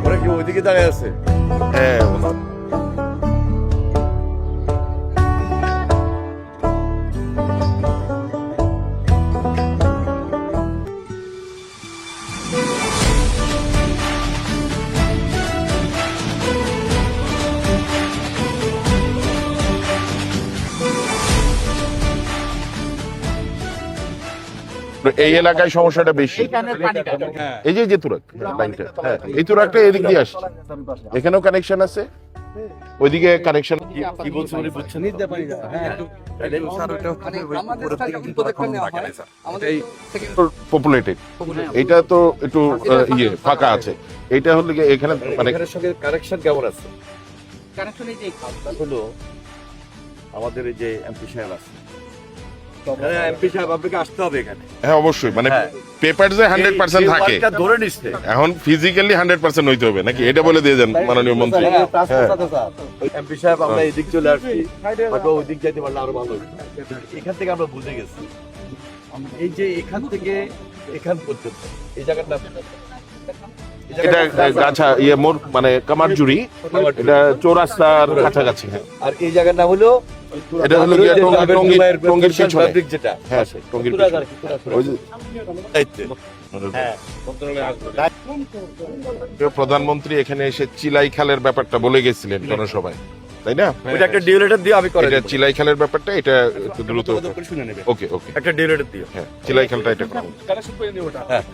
ওরা কি ওইদিকে দাঁড়িয়ে আছে? হ্যাঁ এই এলাকায় সমস্যাটা বেশি। এই যে তুরাগ লাইনটা, হ্যাঁ এই তুরাগটা এদিক দিয়ে আসছে, এখানেও কানেকশন আছে, ওইদিকে কানেকশন কি বলছে উনি বুঝছেন? পপুলেটেড, এটা তো একটু ইয়ে ফাঁকা আছে, এটা হলো গিয়ে এখানে মানে এখানের সঙ্গে কানেকশন কেমন আছে? হলো আমাদের এই যে এমপি সাহেব আছে, এমপি সাহেব আপনাকে আসতে হবে এখানে। হ্যাঁ অবশ্যই, মানে পেপারসে 100% থাকে, ধরে নিচ্ছে এখন ফিজিক্যালি 100% হইতে হবে নাকি, এটা বলে দিয়ে যান মাননীয় মন্ত্রী। এমপি সাহেব আমরা এদিক চলে আসছি, হয়তো ওই দিক যাইতে পারলে আরো ভালো হতো। এখান থেকে আমরা বুঝে গেছি, এই যে এখান থেকে এখান পর্যন্ত এই জায়গাটা এটা গাছা ইয়ে মোর মানে কামারজুরি, এটা চৌরাস্তার কাছাকাছি। হ্যাঁ আর এই জায়গার নাম হলো এটা হলো গিয়ে টঙ্গীর পিছনে, যেটা হ্যাঁ টঙ্গীর পিছনে ওই যে প্রধানমন্ত্রী এখানে এসে চিলাই খালের ব্যাপারটা বলে গেছিলেন জনসভায়, তাই না? ওইটা একটা ডিউলেটার দিয়ে আমি করে এটা চিলাই খালের ব্যাপারটা, এটা একটু দ্রুত শুনে নেবে। ওকে একটা ডিউলেটার দিও। হ্যাঁ চিলাই খালটা এটা করা। হ্যাঁ